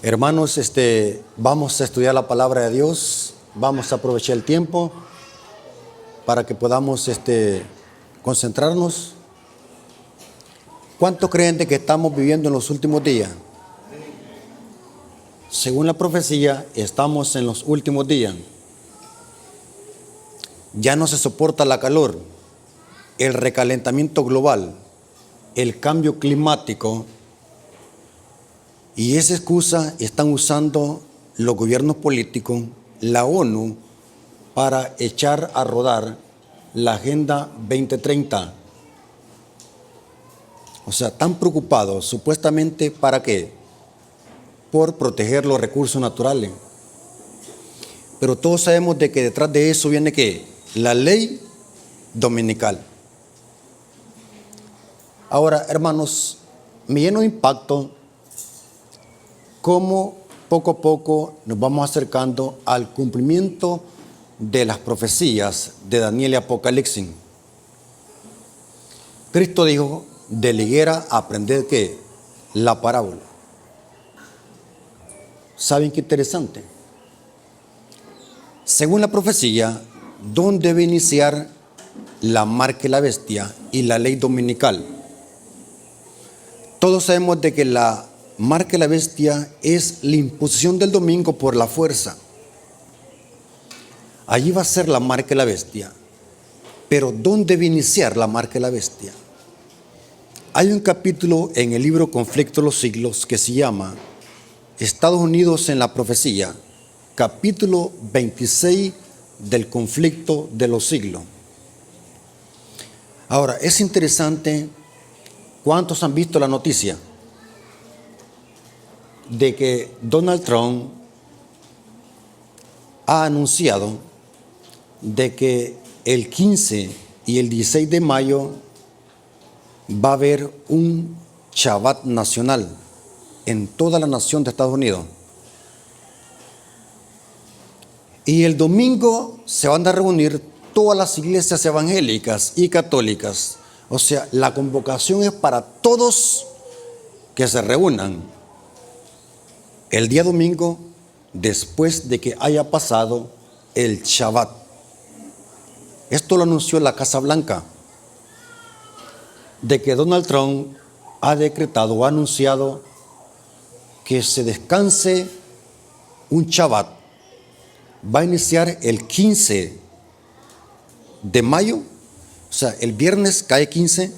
Hermanos, vamos a estudiar la palabra de Dios, vamos a aprovechar el tiempo para que podamos concentrarnos. ¿Cuántos creen de que estamos viviendo en los últimos días? Según la profecía, estamos en los últimos días. Ya no se soporta la calor, el recalentamiento global, el cambio climático, y esa excusa están usando los gobiernos políticos, la ONU, para echar a rodar la Agenda 2030. O sea, están preocupados supuestamente ¿para qué? Por proteger los recursos naturales. Pero todos sabemos de que detrás de eso viene ¿qué? La ley dominical. Ahora, hermanos, me lleno de impacto cómo poco a poco nos vamos acercando al cumplimiento de las profecías de Daniel y Apocalipsis. Cristo dijo, de la higuera aprended ¿qué? La parábola. ¿Saben qué interesante? Según la profecía, ¿dónde debe iniciar la marca de la bestia y la ley dominical? Todos sabemos de que la marca de la bestia es la imposición del domingo por la fuerza. Allí va a ser la marca de la bestia. Pero ¿dónde debe iniciar la marca de la bestia? Hay un capítulo en el libro Conflicto de los Siglos que se llama Estados Unidos en la profecía, capítulo 26 del conflicto de los siglos. Ahora, es interesante, ¿cuántos han visto la noticia de que Donald Trump ha anunciado de que el 15 y el 16 de mayo va a haber un Shabbat nacional en toda la nación de Estados Unidos? Y el domingo se van a reunir todas las iglesias evangélicas y católicas. O sea, la convocación es para todos que se reúnan el día domingo después de que haya pasado el Shabbat. Esto lo anunció la Casa Blanca, de que Donald Trump ha decretado o ha anunciado que se descanse un Shabbat. Va a iniciar el 15 de mayo, o sea, el viernes cae 15,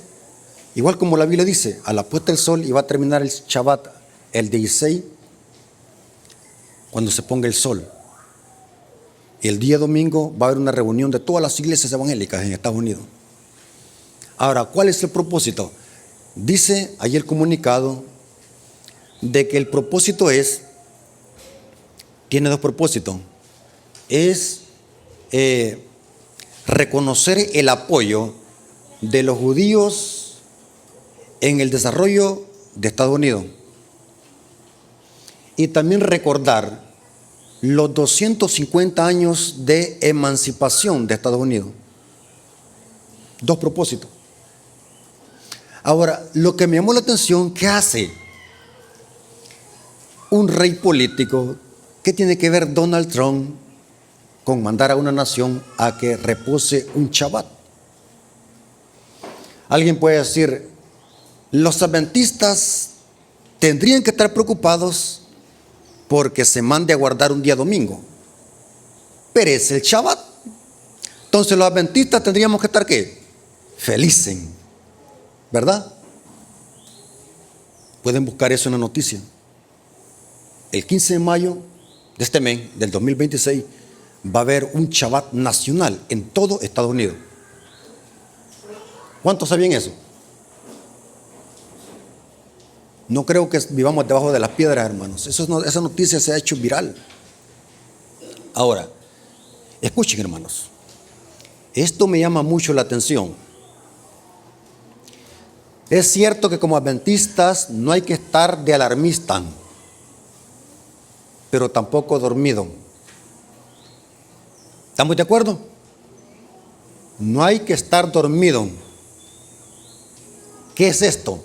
igual como la Biblia dice, a la puesta del sol, y va a terminar el Shabbat el 16, cuando se ponga el sol. Y el día domingo va a haber una reunión de todas las iglesias evangélicas en Estados Unidos. Ahora, ¿cuál es el propósito? Dice ahí el comunicado de que el propósito tiene dos propósitos. Es reconocer el apoyo de los judíos en el desarrollo de Estados Unidos y también recordar los 250 años de emancipación de Estados Unidos. Dos propósitos. Ahora, lo que me llamó la atención, ¿qué hace un rey político? ¿Qué tiene que ver Donald Trump con mandar a una nación a que repose un Shabbat? Alguien puede decir, los adventistas tendrían que estar preocupados porque se mande a guardar un día domingo, pero es el Shabbat. Entonces los adventistas tendríamos que estar ¿qué? Felices, ¿verdad? Pueden buscar eso en la noticia. El 15 de mayo de este mes, del 2026, va a haber un Shabbat nacional en todo Estados Unidos. ¿Cuántos sabían eso? No creo que vivamos debajo de las piedras, hermanos. Esa noticia se ha hecho viral. Ahora, escuchen, hermanos. Esto me llama mucho la atención. Es cierto que como adventistas no hay que estar de alarmista, pero tampoco dormido. ¿Estamos de acuerdo? No hay que estar dormido. ¿Qué es esto?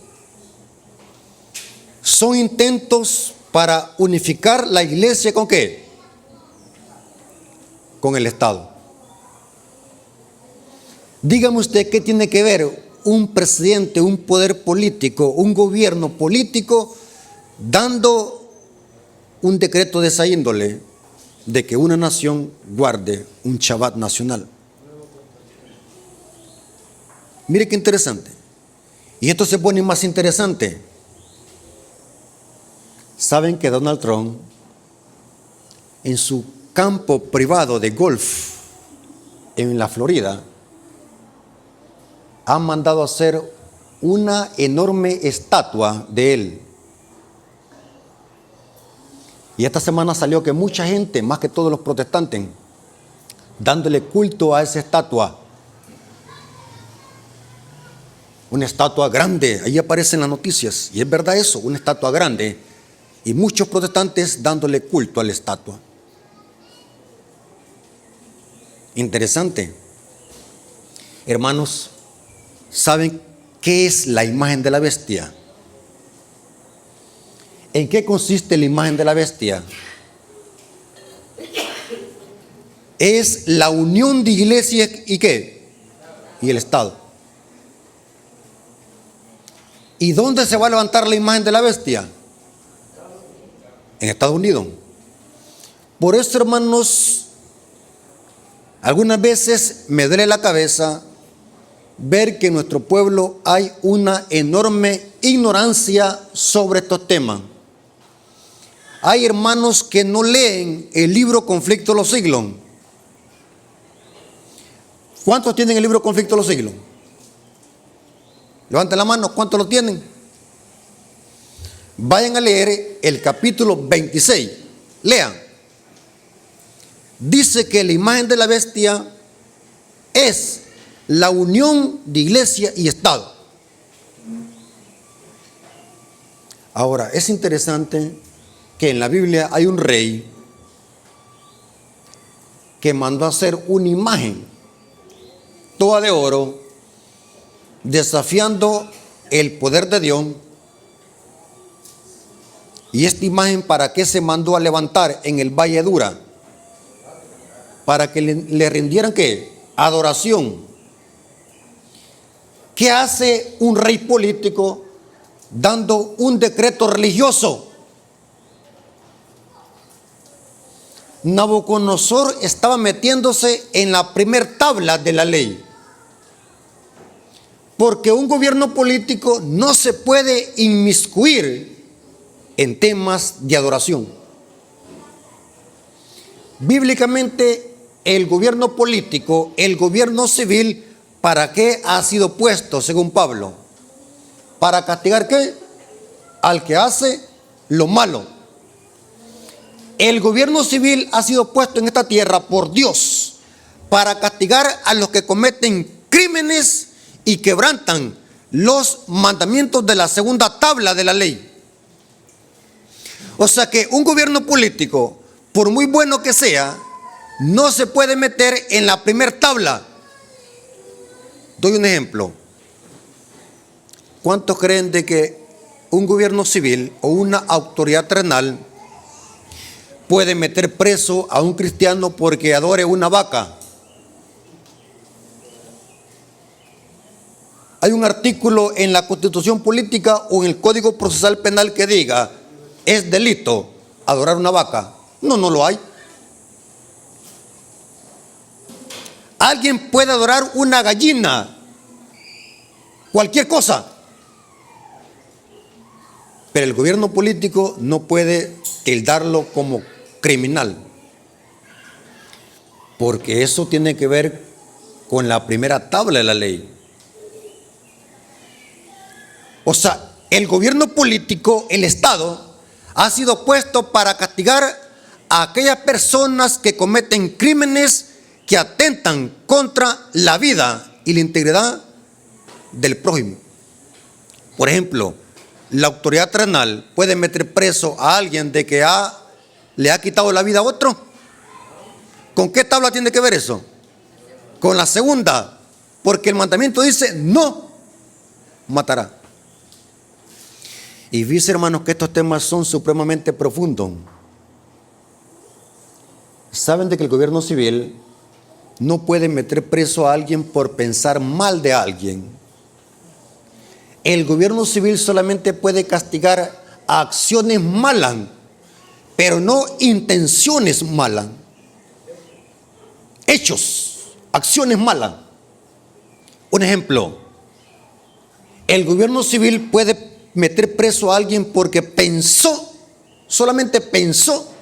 Son intentos para unificar la iglesia ¿con qué? Con el Estado. Dígame usted qué tiene que ver un presidente, un poder político, un gobierno político dando un decreto de esa índole de que una nación guarde un Shabbat nacional. Mire qué interesante. Y esto se pone más interesante. Saben que Donald Trump, en su campo privado de golf en la Florida, ha mandado a hacer una enorme estatua de él. Y esta semana salió que mucha gente, más que todos los protestantes, dándole culto a esa estatua. Una estatua grande, ahí aparecen las noticias, y es verdad eso, una estatua grande, y muchos protestantes dándole culto a la estatua. Interesante. Hermanos, ¿saben qué es la imagen de la bestia? ¿En qué consiste la imagen de la bestia? Es la unión de iglesia y ¿qué? Y el Estado. ¿Y dónde se va a levantar la imagen de la bestia? En Estados Unidos. Por eso, hermanos, algunas veces me duele la cabeza ver que en nuestro pueblo hay una enorme ignorancia sobre estos temas. Hay hermanos que no leen el libro Conflicto de los Siglos. ¿Cuántos tienen el libro Conflicto de los Siglos? Levanten la mano, ¿cuántos lo tienen? Vayan a leer el capítulo 26. Lean. Dice que la imagen de la bestia es la unión de iglesia y Estado. Ahora, es interesante que en la Biblia hay un rey que mandó a hacer una imagen toda de oro, desafiando el poder de Dios. Y esta imagen, ¿para qué se mandó a levantar en el Valle de Dura? Para que le rindieran ¿qué? Adoración. ¿Qué hace un rey político dando un decreto religioso? Nabucodonosor estaba metiéndose en la primer tabla de la ley. Porque un gobierno político no se puede inmiscuir en temas de adoración. Bíblicamente, el gobierno político, el gobierno civil, ¿para qué ha sido puesto, según Pablo? ¿Para castigar qué? Al que hace lo malo. El gobierno civil ha sido puesto en esta tierra por Dios para castigar a los que cometen crímenes y quebrantan los mandamientos de la segunda tabla de la ley. O sea que un gobierno político, por muy bueno que sea, no se puede meter en la primera tabla. Doy un ejemplo. ¿Cuántos creen de que un gobierno civil o una autoridad terrenal puede meter preso a un cristiano porque adore una vaca? ¿Hay un artículo en la Constitución Política o en el Código Procesal Penal que diga es delito adorar una vaca? No, no lo hay. Alguien puede adorar una gallina, cualquier cosa, pero el gobierno político no puede tildarlo como criminal, porque eso tiene que ver con la primera tabla de la ley. O sea, el gobierno político, el Estado, ha sido puesto para castigar a aquellas personas que cometen crímenes que atentan contra la vida y la integridad del prójimo. Por ejemplo, la autoridad terrenal puede meter preso a alguien de que le ha quitado la vida a otro. ¿Con qué tabla tiene que ver eso? Con la segunda, porque el mandamiento dice no matará. Y dice, hermanos, que estos temas son supremamente profundos. Saben de que el gobierno civil no puede meter preso a alguien por pensar mal de alguien. El gobierno civil solamente puede castigar acciones malas, pero no intenciones malas. Hechos, acciones malas. Un ejemplo, el gobierno civil puede meter preso a alguien porque pensó, solamente pensó,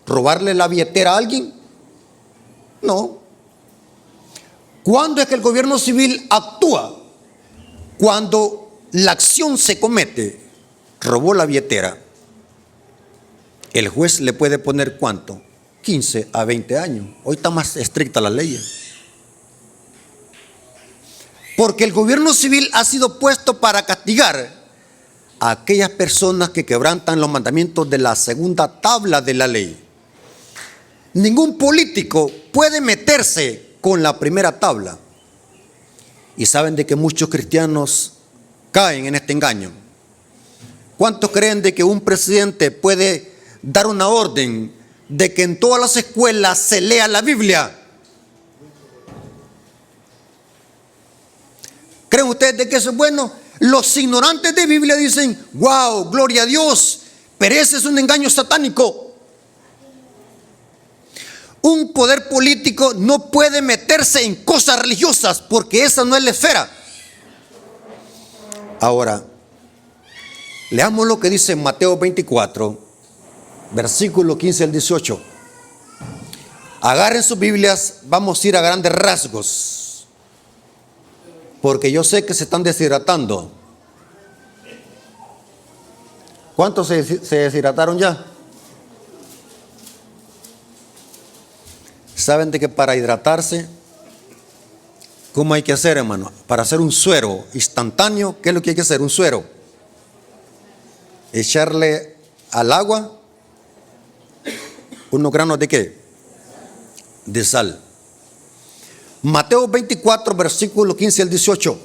robarle la billetera a alguien. No. ¿Cuándo es que el gobierno civil actúa? Cuando la acción se comete, robó la billetera. El juez le puede poner ¿cuánto? 15 a 20 años. Hoy está más estricta la ley. Porque el gobierno civil ha sido puesto para castigar a aquellas personas que quebrantan los mandamientos de la segunda tabla de la ley. Ningún político puede meterse con la primera tabla. Y saben de que muchos cristianos caen en este engaño. ¿Cuántos creen de que un presidente puede dar una orden de que en todas las escuelas se lea la Biblia? ¿Creen ustedes de que eso es bueno? Los ignorantes de Biblia dicen, wow, gloria a Dios, pero ese es un engaño satánico. Un poder político no puede meterse en cosas religiosas porque esa no es la esfera. Ahora, leamos lo que dice Mateo 24, versículo 15 al 18. Agarren sus Biblias, vamos a ir a grandes rasgos, porque yo sé que se están deshidratando. ¿Cuántos se deshidrataron ya? ¿Saben de que para hidratarse, cómo hay que hacer, hermano? Para hacer un suero instantáneo, ¿qué es lo que hay que hacer? Un suero. Echarle al agua unos granos de ¿qué? De sal. Mateo 24, versículo 15 al 18.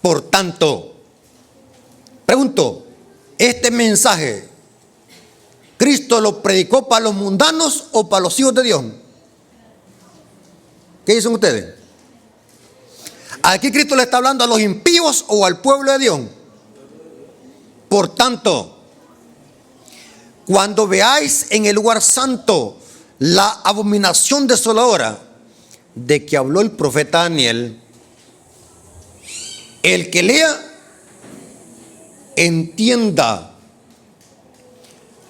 Por tanto, pregunto, este mensaje, ¿Cristo lo predicó para los mundanos o para los hijos de Dios? ¿Qué dicen ustedes? ¿Aquí Cristo le está hablando a los impíos o al pueblo de Dios? Por tanto, cuando veáis en el lugar santo la abominación desoladora de que habló el profeta Daniel, el que lea, entienda.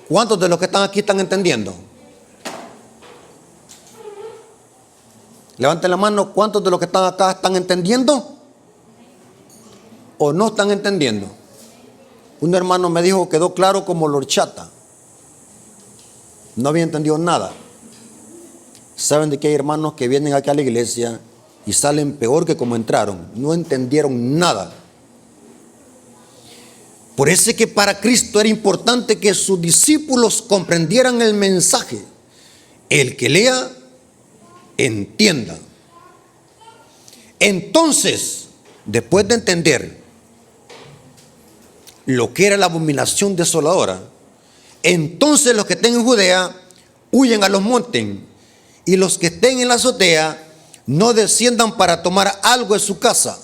¿Cuántos de los que están aquí están entendiendo? Levanten la mano, ¿cuántos de los que están acá están entendiendo? ¿O no están entendiendo? Un hermano me dijo, quedó claro como la horchata. No había entendido nada. Saben de que hay hermanos que vienen aquí a la iglesia y salen peor que como entraron. No entendieron nada. Por eso es que para Cristo era importante que sus discípulos comprendieran el mensaje. El que lea, entienda. Entonces, después de entender lo que era la abominación desoladora, entonces los que estén en Judea huyen a los montes, y los que estén en la azotea no desciendan para tomar algo de su casa,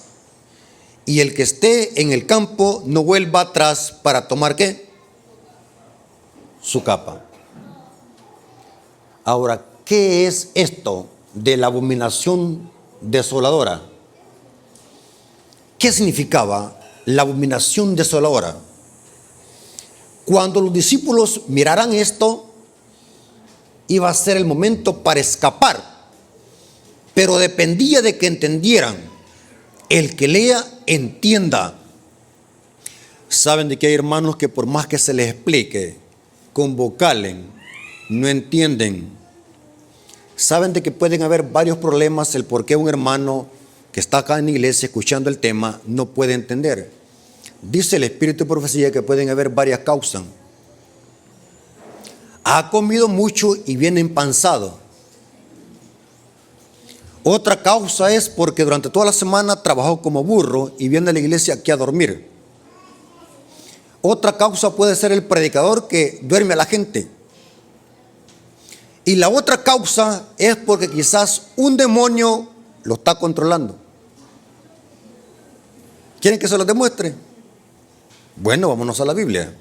y el que esté en el campo no vuelva atrás para tomar ¿qué? Su capa. Ahora, ¿qué es esto de la abominación desoladora? ¿Qué significaba la abominación desoladora? Cuando los discípulos miraran esto, iba a ser el momento para escapar, pero dependía de que entendieran. El que lea, entienda. Saben de que hay hermanos que por más que se les explique con vocales, no entienden. Saben de que pueden haber varios problemas el por qué un hermano que está acá en la iglesia escuchando el tema no puede entender. Dice el Espíritu de Profecía que pueden haber varias causas. Ha comido mucho y viene empanzado. Otra causa es porque durante toda la semana trabajó como burro y viene a la iglesia aquí a dormir. Otra causa puede ser el predicador que duerme a la gente. Y la otra causa es porque quizás un demonio lo está controlando. ¿Quieren que se lo demuestre? Bueno, vámonos a la Biblia.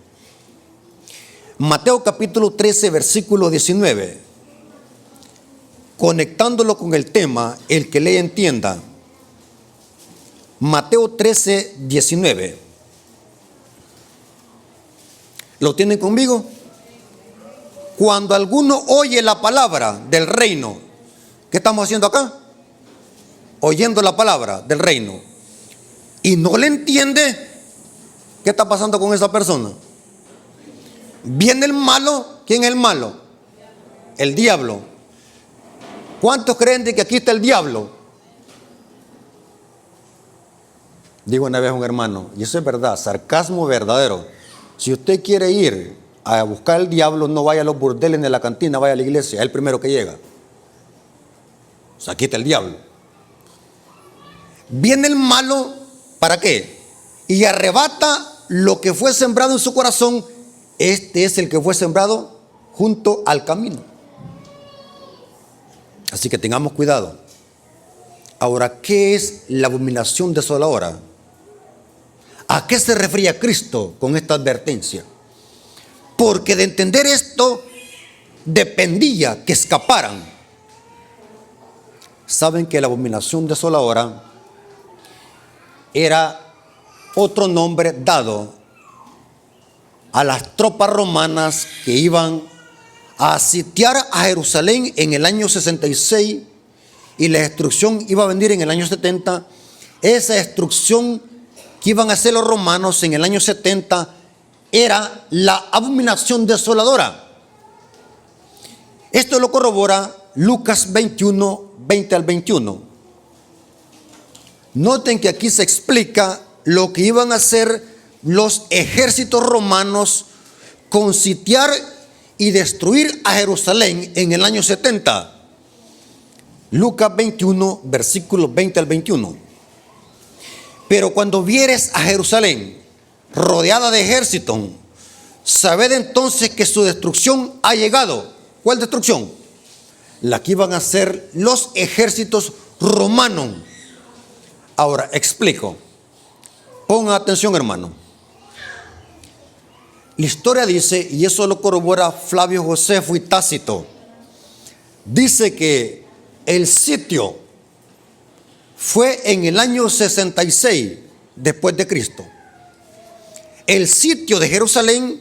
Mateo capítulo 13, versículo 19. Conectándolo con el tema, el que lee entienda. Mateo 13, 19. ¿Lo tienen conmigo? Cuando alguno oye la palabra del reino, ¿qué estamos haciendo acá? Oyendo la palabra del reino y no le entiende, ¿qué está pasando con esa persona? Viene el malo. ¿Quién es el malo? El diablo. ¿Cuántos creen de que aquí está el diablo? Digo una vez a un hermano, y eso es verdad, sarcasmo verdadero. Si usted quiere ir a buscar al diablo, no vaya a los burdeles ni a la cantina, vaya a la iglesia, es el primero que llega. O sea, aquí está el diablo. Viene el malo, ¿para qué? Y arrebata lo que fue sembrado en su corazón. Este es el que fue sembrado junto al camino. Así que tengamos cuidado. Ahora, ¿qué es la abominación desoladora? ¿A qué se refería Cristo con esta advertencia? Porque de entender esto dependía que escaparan. Saben que la abominación desoladora era otro nombre dado a las tropas romanas que iban a sitiar a Jerusalén en el año 66 y la destrucción iba a venir en el año 70. Esa destrucción que iban a hacer los romanos en el año 70 era la abominación desoladora. Esto lo corrobora Lucas 21, 20 al 21. Noten que aquí se explica lo que iban a hacer los ejércitos romanos con sitiar y destruir a Jerusalén en el año 70. Lucas 21, versículos 20 al 21. Pero cuando vieres a Jerusalén rodeada de ejércitos, sabed entonces que su destrucción ha llegado. ¿Cuál destrucción? La que iban a hacer los ejércitos romanos. Ahora explico. Pongan atención, hermano. La historia dice, y eso lo corrobora Flavio Josefo y Tácito, dice que el sitio fue en el año 66 después de Cristo. El sitio de Jerusalén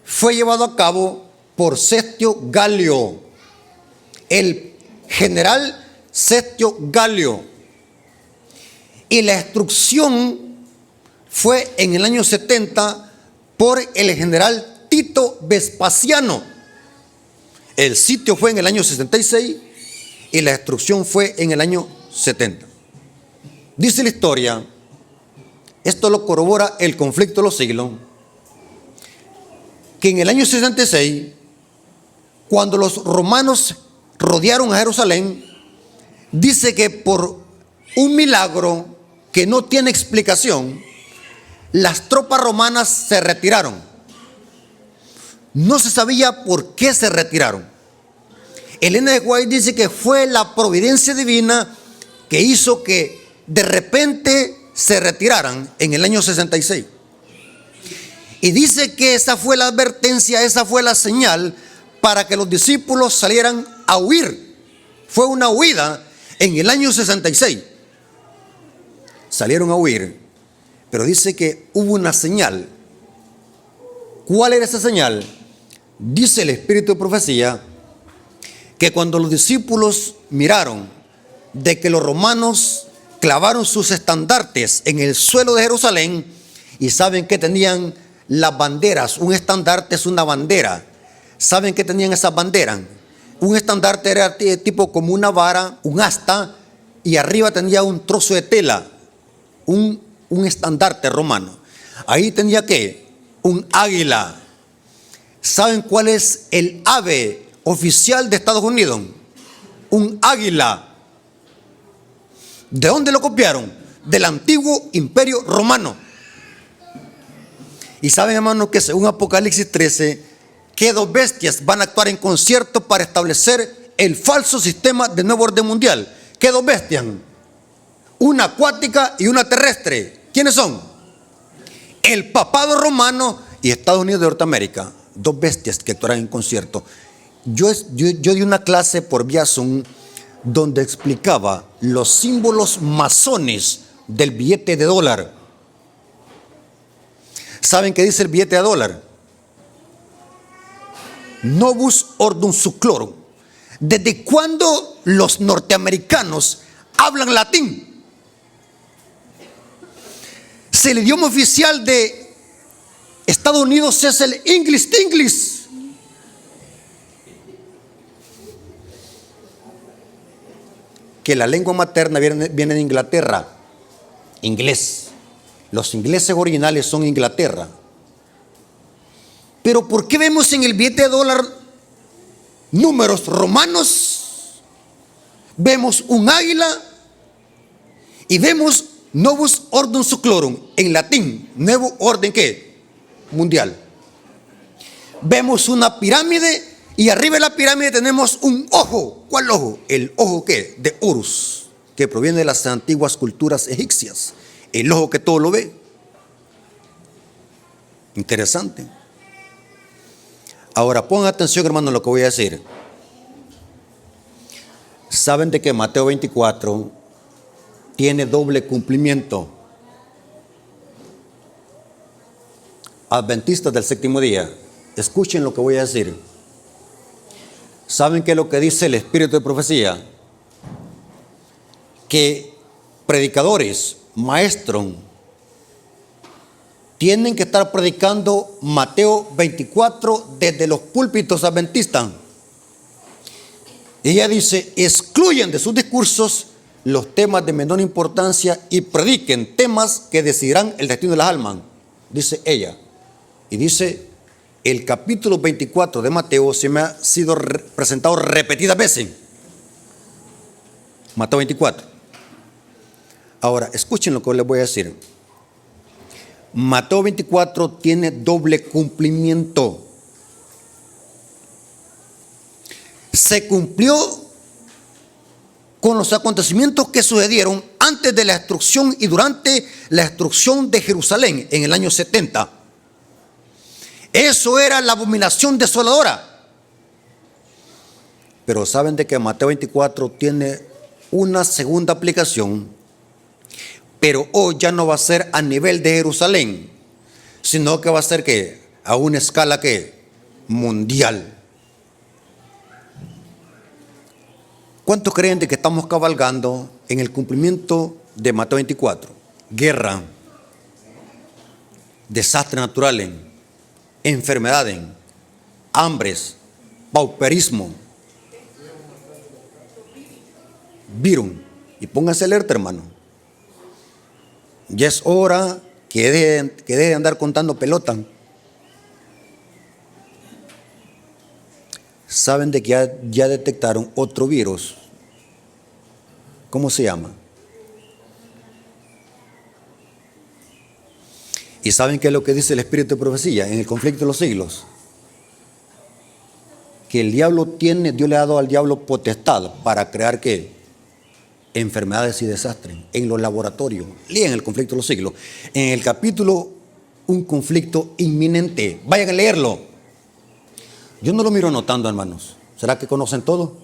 fue llevado a cabo por Sestio Galio, el general Sestio Galio. Y la destrucción fue en el año 70 por el general Tito Vespasiano. El sitio fue en el año 66 y la destrucción fue en el año 70. Dice la historia, esto lo corrobora el conflicto de los siglos, que en el año 66, cuando los romanos rodearon a Jerusalén, dice que por un milagro que no tiene explicación, las tropas romanas se retiraron. No se sabía por qué se retiraron. Elena de White dice que fue la providencia divina que hizo que de repente se retiraran en el año 66. Y dice que esa fue la advertencia, esa fue la señal para que los discípulos salieran a huir. Fue una huida en el año 66. Salieron a huir, pero dice que hubo una señal. ¿Cuál era esa señal? Dice el Espíritu de Profecía que cuando los discípulos miraron de que los romanos clavaron sus estandartes en el suelo de Jerusalén, y saben que tenían las banderas. Un estandarte es una bandera. ¿Saben que tenían esas banderas? Un estandarte era tipo como una vara, un asta, y arriba tenía un trozo de tela, un estandarte romano. Ahí tenía ¿qué? Un águila. ¿Saben cuál es el ave oficial de Estados Unidos? Un águila. ¿De dónde lo copiaron? Del antiguo imperio romano. Y saben, hermanos, que según Apocalipsis 13, que dos bestias van a actuar en concierto para establecer el falso sistema de nuevo orden mundial. ¿Qué dos bestias? Una acuática y una terrestre. ¿Quiénes son? El papado romano y Estados Unidos de Norteamérica. Dos bestias que actuarán en concierto. Yo di una clase por vía Zoom donde explicaba los símbolos masones del billete de dólar. ¿Saben qué dice el billete de dólar? Novus Ordo Seclorum. ¿Desde cuándo los norteamericanos hablan latín? Si el idioma oficial de Estados Unidos es el English. Que la lengua materna viene de Inglaterra, inglés. Los ingleses originales son Inglaterra. Pero ¿por qué vemos en el billete de dólar números romanos? Vemos un águila y vemos Novus Ordo Seclorum, en latín, nuevo orden ¿qué? Mundial. Vemos una pirámide y arriba de la pirámide tenemos un ojo. ¿Cuál ojo? El ojo ¿qué? De Horus, que proviene de las antiguas culturas egipcias. El ojo que todo lo ve. Interesante. Ahora pongan atención, hermano, a lo que voy a decir. Saben de que Mateo 24 tiene doble cumplimiento. Adventistas del séptimo día, escuchen lo que voy a decir. ¿Saben qué es lo que dice el espíritu de profecía? Que predicadores, maestros, tienen que estar predicando Mateo 24 desde los púlpitos adventistas. Ella dice, excluyen de sus discursos los temas de menor importancia y prediquen temas que decidirán el destino de las almas, dice ella. Y dice, el capítulo 24 de Mateo se me ha sido presentado repetidas veces. Mateo 24. Ahora, escuchen lo que les voy a decir. Mateo 24 tiene doble cumplimiento. Se cumplió con los acontecimientos que sucedieron antes de la destrucción y durante la destrucción de Jerusalén en el año 70. Eso era la abominación desoladora. Pero saben de que Mateo 24 tiene una segunda aplicación. Pero hoy ya no va a ser a nivel de Jerusalén, sino que va a ser ¿qué? A una escala ¿qué? Mundial. ¿Cuántos creen de que estamos cabalgando en el cumplimiento de Mateo 24? Guerra, desastres naturales, enfermedades, hambres, pauperismo, virus. Y pónganse alerta, hermano. Ya es hora que deje de andar contando pelota. Saben de que ya detectaron otro virus. ¿Cómo se llama? ¿Y saben qué es lo que dice el espíritu de profecía en el conflicto de los siglos? Que el diablo Dios le ha dado al diablo potestad para crear ¿qué? Enfermedades y desastres en los laboratorios. Lean el conflicto de los siglos. En el capítulo, un conflicto inminente. Vayan a leerlo. Yo no lo miro anotando, hermanos. ¿Será que conocen todo?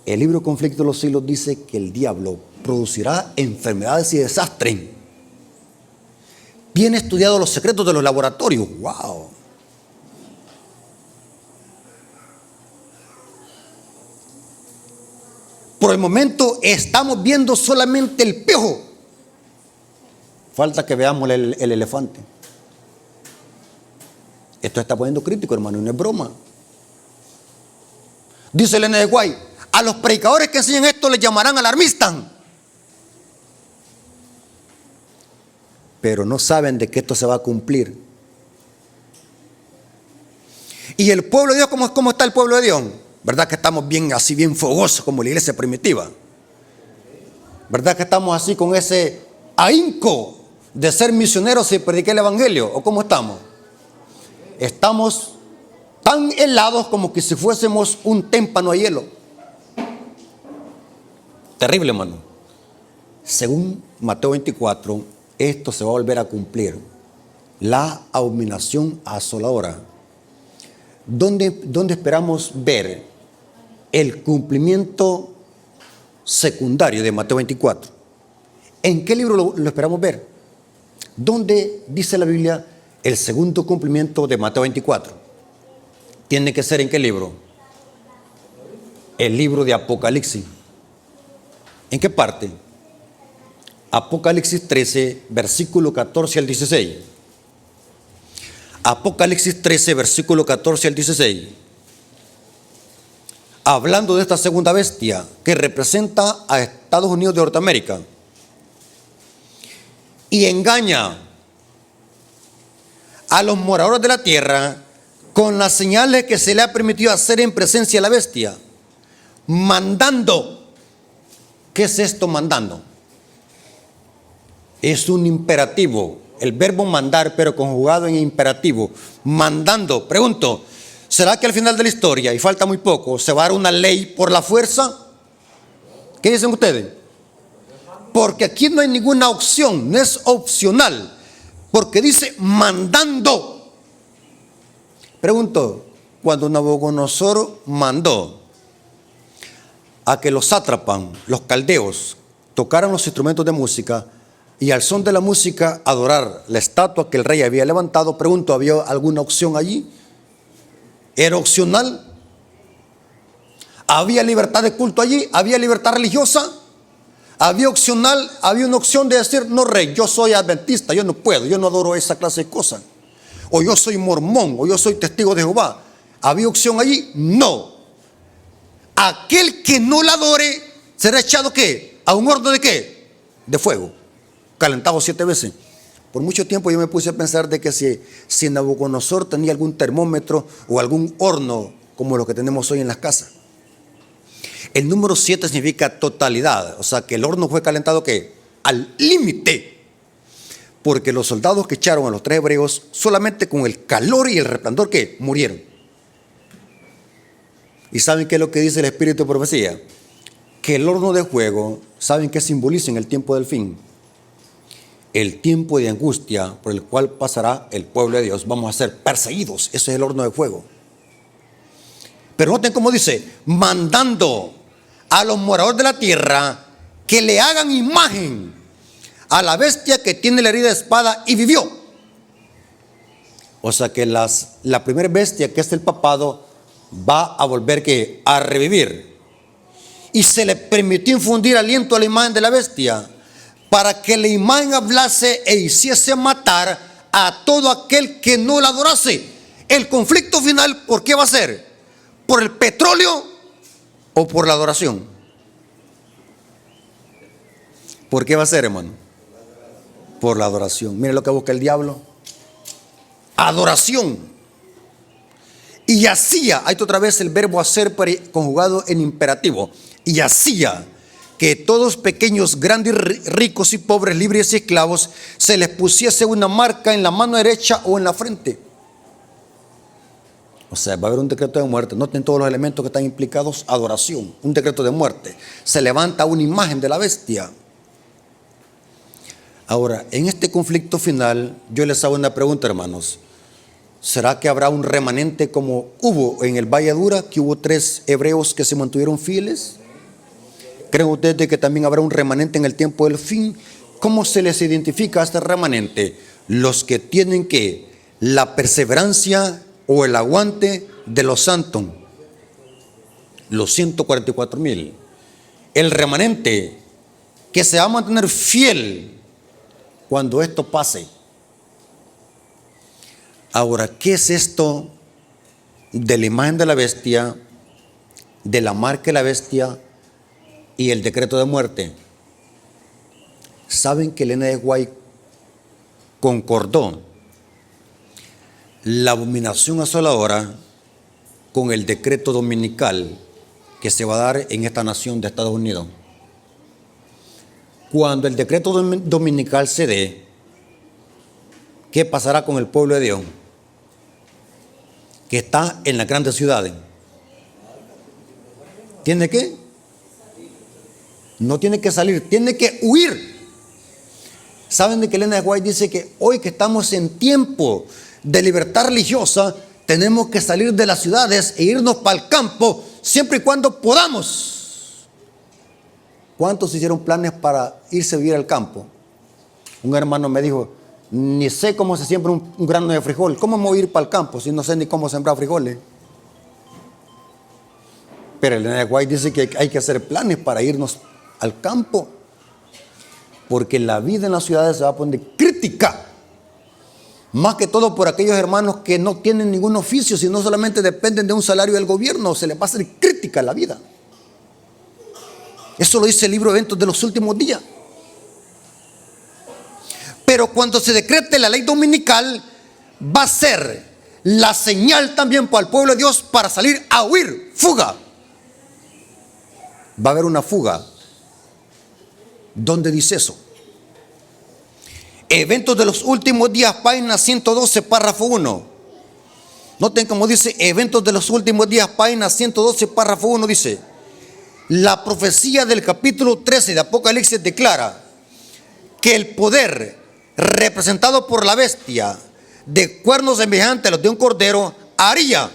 El libro Conflicto de los Siglos dice que el diablo producirá enfermedades y desastres. Bien estudiados los secretos de los laboratorios. ¡Wow! Por el momento estamos viendo solamente el piojo. Falta que veamos el elefante. Esto está poniendo crítico, hermano, y no es broma. Dice el N. de Guay, a los predicadores que enseñan esto les llamarán alarmistas. Pero no saben de que esto se va a cumplir. Y el pueblo de Dios, ¿cómo está el pueblo de Dios? ¿Verdad que estamos bien así, bien fogosos como la iglesia primitiva? ¿Verdad que estamos así con ese ahínco de ser misioneros y predicar el evangelio? ¿O cómo estamos? Estamos tan helados como que si fuésemos un témpano de hielo. Terrible, hermano. Según Mateo 24, esto se va a volver a cumplir. La abominación asoladora. ¿Dónde esperamos ver el cumplimiento secundario de Mateo 24? ¿En qué libro lo esperamos ver? ¿Dónde dice la Biblia el segundo cumplimiento de Mateo 24? ¿Tiene que ser en qué libro? El libro de Apocalipsis. ¿En qué parte? Apocalipsis 13, versículo 14 al 16. Apocalipsis 13, versículo 14 al 16. Hablando de esta segunda bestia que representa a Estados Unidos de Norteamérica. Y engaña a los moradores de la tierra con las señales que se le ha permitido hacer en presencia de la bestia, mandando. ¿Qué es esto mandando? Es un imperativo, el verbo mandar, pero conjugado en imperativo. Mandando. Pregunto, ¿será que al final de la historia, y falta muy poco, se va a dar una ley por la fuerza? ¿Qué dicen ustedes? Porque aquí no hay ninguna opción, no es opcional, porque dice mandando. Pregunto, cuando Nabucodonosor mandó a que los sátrapas, los caldeos, tocaran los instrumentos de música y al son de la música adorar la estatua que el rey había levantado, pregunto, ¿había alguna opción allí? ¿Era opcional? ¿Había libertad de culto allí? ¿Había libertad religiosa? ¿Había opcional? ¿Había una opción de decir, no, rey, yo soy adventista, yo no puedo, yo no adoro esa clase de cosas? O yo soy mormón, o yo soy testigo de Jehová. ¿Había opción allí? No. Aquel que no la adore será echado ¿qué? ¿A un horno de qué? De fuego, calentado 7 veces. Por mucho tiempo yo me puse a pensar de que si Nabucodonosor tenía algún termómetro o algún horno como los que tenemos hoy en las casas. El número 7 significa totalidad, o sea que el horno fue calentado ¿qué? Al límite. Porque los soldados que echaron a los 3 hebreos solamente con el calor y el resplandor ¿qué? Murieron. ¿Y saben qué es lo que dice el Espíritu de Profecía? Que el horno de fuego, ¿saben qué simboliza en el tiempo del fin? El tiempo de angustia por el cual pasará el pueblo de Dios. Vamos a ser perseguidos. Ese es el horno de fuego. Pero noten cómo dice, mandando a los moradores de la tierra que le hagan imagen a la bestia que tiene la herida de espada y vivió. O sea que la primera bestia, que es el papado, va a volver ¿qué? A revivir. Y se le permitió infundir aliento a la imagen de la bestia para que la imagen hablase e hiciese matar a todo aquel que no la adorase. El conflicto final, ¿por qué va a ser? ¿Por el petróleo o por la adoración? ¿Por qué va a ser, hermano? Por la adoración. Miren lo que busca el diablo. Adoración. Y hacía, ahí está otra vez el verbo hacer conjugado en imperativo. Y hacía que todos pequeños, grandes, ricos y pobres, libres y esclavos, se les pusiese una marca en la mano derecha o en la frente. O sea, va a haber un decreto de muerte. Noten todos los elementos que están implicados. Adoración, un decreto de muerte. Se levanta una imagen de la bestia. Ahora, en este conflicto final, yo les hago una pregunta, hermanos. ¿Será que habrá un remanente como hubo en el Valle Dura, que hubo 3 hebreos que se mantuvieron fieles? ¿Creen ustedes que también habrá un remanente en el tiempo del fin? ¿Cómo se les identifica a este remanente? Los que tienen que la perseverancia o el aguante de los santos, los 144,000. El remanente que se va a mantener fiel cuando esto pase. Ahora, ¿qué es esto de la imagen de la bestia, de la marca de la bestia y el decreto de muerte? ¿Saben que Elena de White concordó la abominación asoladora con el decreto dominical que se va a dar en esta nación de Estados Unidos? cuando el decreto dominical se dé, ¿qué pasará con el pueblo de Dios que está en las grandes ciudades? ¿Tiene que? No tiene que salir, tiene que huir. ¿Saben de que Elena de White dice que hoy que estamos en tiempo de libertad religiosa, tenemos que salir de las ciudades e irnos para el campo siempre y cuando podamos? ¿Cuántos hicieron planes para irse a vivir al campo? Un hermano me dijo, ni sé cómo se siembra un grano de frijol. ¿Cómo me voy a ir para el campo si no sé ni cómo sembrar frijoles? Pero Elena de White dice que hay que hacer planes para irnos al campo, porque la vida en las ciudades se va a poner crítica, más que todo por aquellos hermanos que no tienen ningún oficio, sino solamente dependen de un salario del gobierno. Se les va a hacer crítica la vida. Eso lo dice el libro de Eventos de los Últimos Días. Pero cuando se decrete la ley dominical, va a ser la señal también para el pueblo de Dios para salir a huir, fuga. Va a haber una fuga. ¿Dónde dice eso? Eventos de los Últimos Días, página 112, párrafo 1. Noten cómo dice Eventos de los Últimos Días, página 112, párrafo 1, dice: la profecía del capítulo 13 de Apocalipsis declara que el poder representado por la bestia, de cuernos semejantes a los de un cordero, haría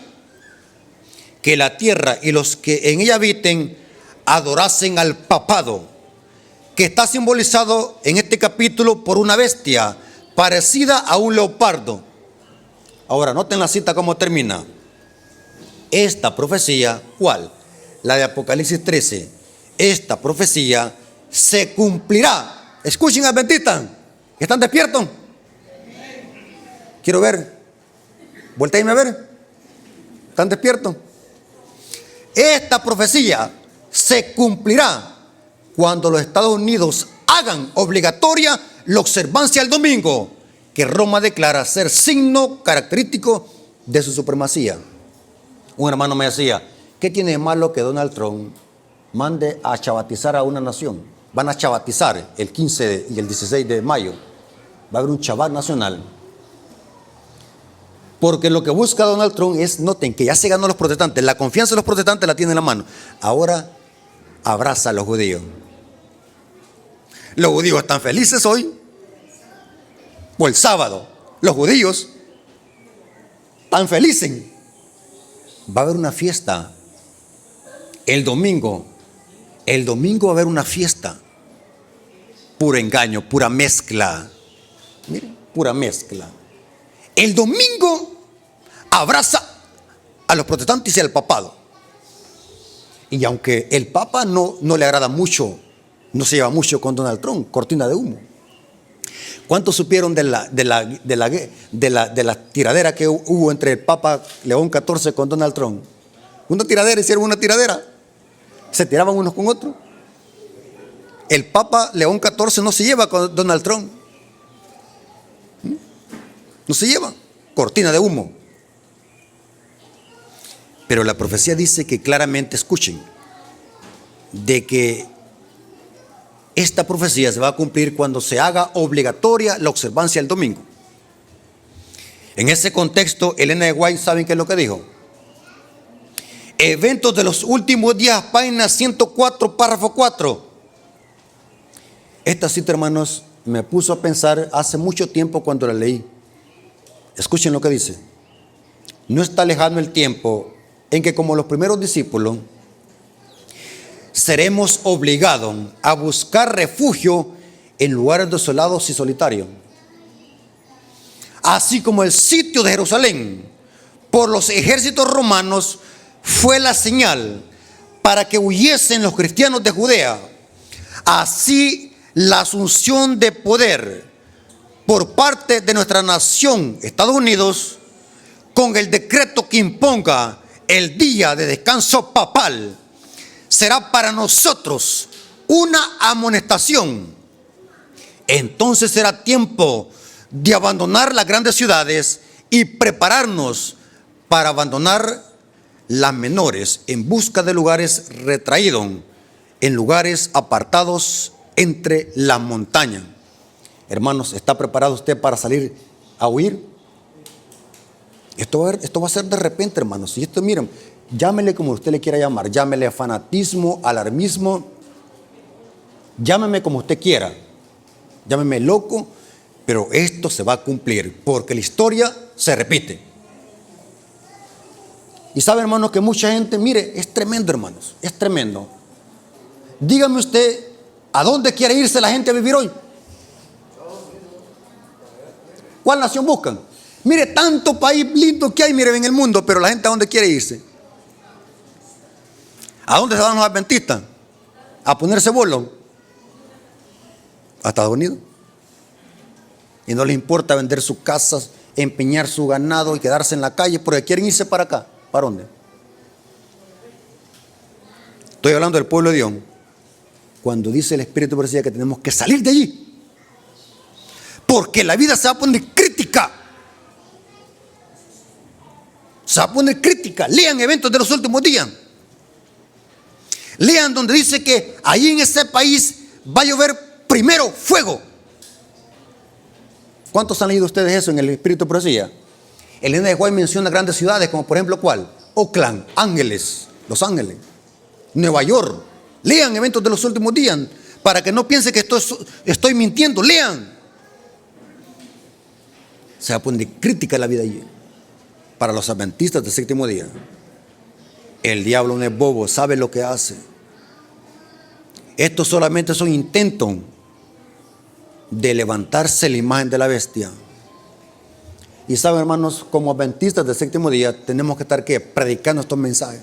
que la tierra y los que en ella habiten adorasen al papado, que está simbolizado en este capítulo por una bestia parecida a un leopardo. Ahora, noten la cita cómo termina. Esta profecía, ¿cuál? La de Apocalipsis 13. Esta profecía se cumplirá. Escuchen, adventistas, ¿están despiertos? Quiero ver. Voltéenme a ver. ¿Están despiertos? Esta profecía se cumplirá cuando los Estados Unidos hagan obligatoria la observancia del domingo, que Roma declara ser signo característico de su supremacía. Un hermano me decía, ¿qué tiene de malo que Donald Trump mande a chavatizar a una nación? Van a chavatizar el 15 y el 16 de mayo. Va a haber un chavat nacional. Porque lo que busca Donald Trump es, noten que ya se ganó a los protestantes, la confianza de los protestantes la tiene en la mano. Ahora abraza a los judíos. Los judíos están felices hoy, o el sábado. Los judíos están felices. Va a haber una fiesta. El domingo va a haber una fiesta. Puro engaño, pura mezcla. Miren, pura mezcla. El domingo abraza a los protestantes y al papado. Y aunque el papa no le agrada mucho, no se lleva mucho con Donald Trump, cortina de humo. ¿Cuántos supieron de la tiradera que hubo entre el Papa León XIV con Donald Trump? Una tiradera, hicieron una tiradera. Se tiraban unos con otros. El Papa León XIV no se lleva con Donald Trump. No se lleva. Cortina de humo. Pero la profecía dice que claramente, escuchen, de que esta profecía se va a cumplir cuando se haga obligatoria la observancia del domingo. En ese contexto, Elena de White, ¿saben qué es lo que dijo? Eventos de los Últimos Días, página 104, párrafo 4. Esta cita, hermanos, me puso a pensar hace mucho tiempo cuando la leí. Escuchen lo que dice. No está lejano el tiempo en que, como los primeros discípulos, seremos obligados a buscar refugio en lugares desolados y solitarios. Así como el sitio de Jerusalén por los ejércitos romanos fue la señal para que huyesen los cristianos de Judea, así la asunción de poder por parte de nuestra nación, Estados Unidos, con el decreto que imponga el día de descanso papal, será para nosotros una amonestación. Entonces será tiempo de abandonar las grandes ciudades y prepararnos para abandonar las menores en busca de lugares retraídos, en lugares apartados entre las montañas. Hermanos, ¿está preparado usted para salir a huir? Esto va a ser de repente, hermanos. Y esto, miren, llámele como usted le quiera llamar. Llámele fanatismo, alarmismo. Llámeme como usted quiera. Llámeme loco. Pero esto se va a cumplir porque la historia se repite. Y sabe, hermanos, que mucha gente, mire, es tremendo, hermanos. Es tremendo. Dígame usted, ¿a dónde quiere irse la gente a vivir hoy? ¿Cuál nación buscan? Mire, tanto país lindo que hay, mire, en el mundo, pero la gente ¿a dónde quiere irse? ¿A dónde se van los adventistas? ¿A ponerse bolo? ¿A Estados Unidos? Y no les importa vender sus casas, empeñar su ganado y quedarse en la calle porque quieren irse para acá. ¿Para dónde? Estoy hablando del pueblo de Dios. Cuando dice el Espíritu de Profecía que tenemos que salir de allí, porque la vida se va a poner crítica. Se va a poner crítica. Lean eventos de los últimos días. Lean donde dice que ahí en ese país va a llover primero fuego. ¿Cuántos han leído ustedes eso en el Espíritu de Profecía? Elena de White menciona grandes ciudades como por ejemplo ¿cuál? Oakland, Ángeles, Los Ángeles, Nueva York. Lean eventos de los últimos días para que no piensen que estoy mintiendo. Lean. Se va a poner crítica la vida allí. Para los adventistas del séptimo día, el diablo no es bobo, sabe lo que hace. Esto solamente es un intento de levantarse la imagen de la bestia. Y saben, hermanos, como adventistas del séptimo día tenemos que estar ¿qué? Predicando estos mensajes.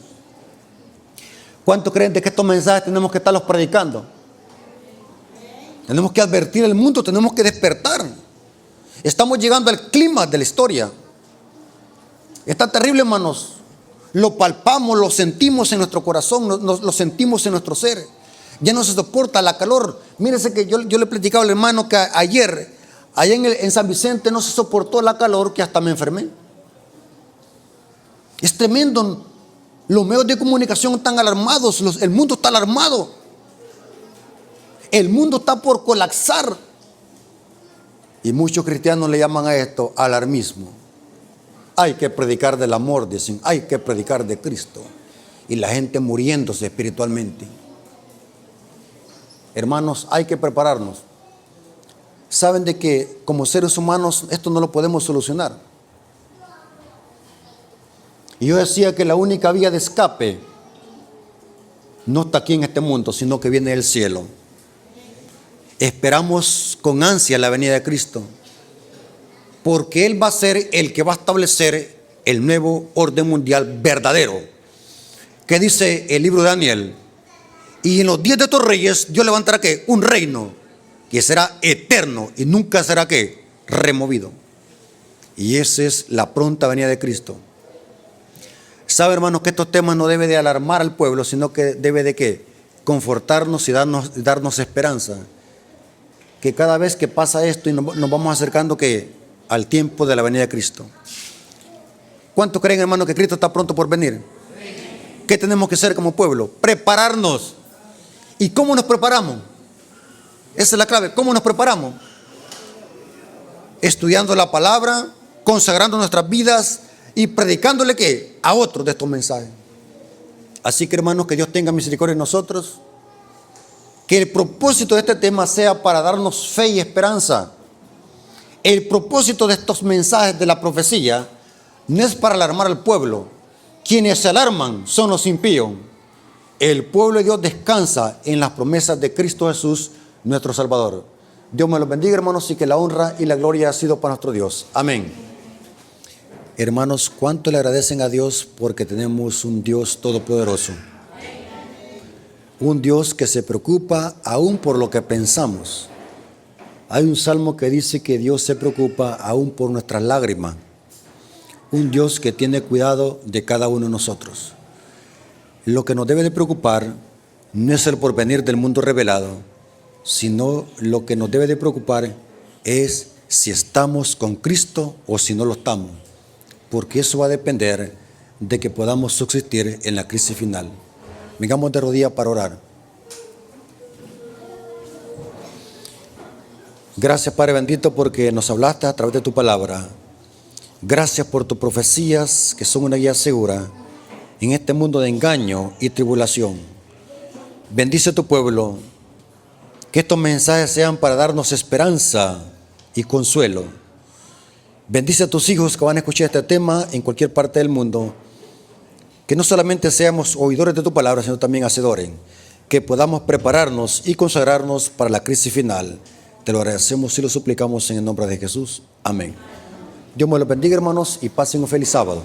¿Cuántos creen de que estos mensajes tenemos que estarlos predicando? Tenemos que advertir al mundo, tenemos que despertar. Estamos llegando al clima de la historia. Está terrible, hermanos. Lo palpamos, lo sentimos en nuestro corazón, lo sentimos en nuestro ser. Ya no se soporta la calor. Mírense que yo le he platicado al hermano que ayer, allá en San Vicente, no se soportó la calor que hasta me enfermé. Es tremendo. Los medios de comunicación están alarmados. El mundo está alarmado. El mundo está por colapsar. Y muchos cristianos le llaman a esto alarmismo. Hay que predicar del amor, dicen. Hay que predicar de Cristo. Y la gente muriéndose espiritualmente. Hermanos, hay que prepararnos. Saben de que como seres humanos esto no lo podemos solucionar. Y yo decía que la única vía de escape no está aquí en este mundo, sino que viene del cielo. Esperamos con ansia la venida de Cristo, porque Él va a ser el que va a establecer el nuevo orden mundial verdadero. ¿Qué dice el libro de Daniel? Y en los días de estos reyes Dios levantará ¿qué? Un reino que será eterno y nunca será ¿qué? Removido. Y esa es la pronta venida de Cristo. Sabe, hermanos, que estos temas no deben de alarmar al pueblo, sino que debe de ¿qué? Confortarnos y darnos esperanza. Que cada vez que pasa esto y nos vamos acercando ¿qué? Al tiempo de la venida de Cristo. ¿Cuántos creen, hermanos, que Cristo está pronto por venir? ¿Qué tenemos que hacer como pueblo? Prepararnos. ¿Y cómo nos preparamos? Esa es la clave. ¿Cómo nos preparamos? Estudiando la palabra, consagrando nuestras vidas y predicándole ¿qué? A otros de estos mensajes. Así que, hermanos, que Dios tenga misericordia en nosotros. Que el propósito de este tema sea para darnos fe y esperanza. El propósito de estos mensajes de la profecía no es para alarmar al pueblo. Quienes se alarman son los impíos. El pueblo de Dios descansa en las promesas de Cristo Jesús, nuestro Salvador. Dios me los bendiga, hermanos, y que la honra y la gloria ha sido para nuestro Dios. Amén. Hermanos, ¿cuánto le agradecen a Dios porque tenemos un Dios todopoderoso? Un Dios que se preocupa aún por lo que pensamos. Hay un salmo que dice que Dios se preocupa aún por nuestras lágrimas. Un Dios que tiene cuidado de cada uno de nosotros. Lo que nos debe de preocupar no es el porvenir del mundo revelado, sino lo que nos debe de preocupar es si estamos con Cristo o si no lo estamos, porque eso va a depender de que podamos subsistir en la crisis final. Vengamos de rodillas para orar. Gracias, Padre bendito, porque nos hablaste a través de tu palabra. Gracias por tus profecías, que son una guía segura en este mundo de engaño y tribulación. Bendice a tu pueblo, que estos mensajes sean para darnos esperanza y consuelo. Bendice a tus hijos que van a escuchar este tema en cualquier parte del mundo, que no solamente seamos oidores de tu palabra, sino también hacedores, que podamos prepararnos y consagrarnos para la crisis final. Te lo agradecemos y lo suplicamos en el nombre de Jesús. Amén. Dios me los bendiga, hermanos, y pasen un feliz sábado.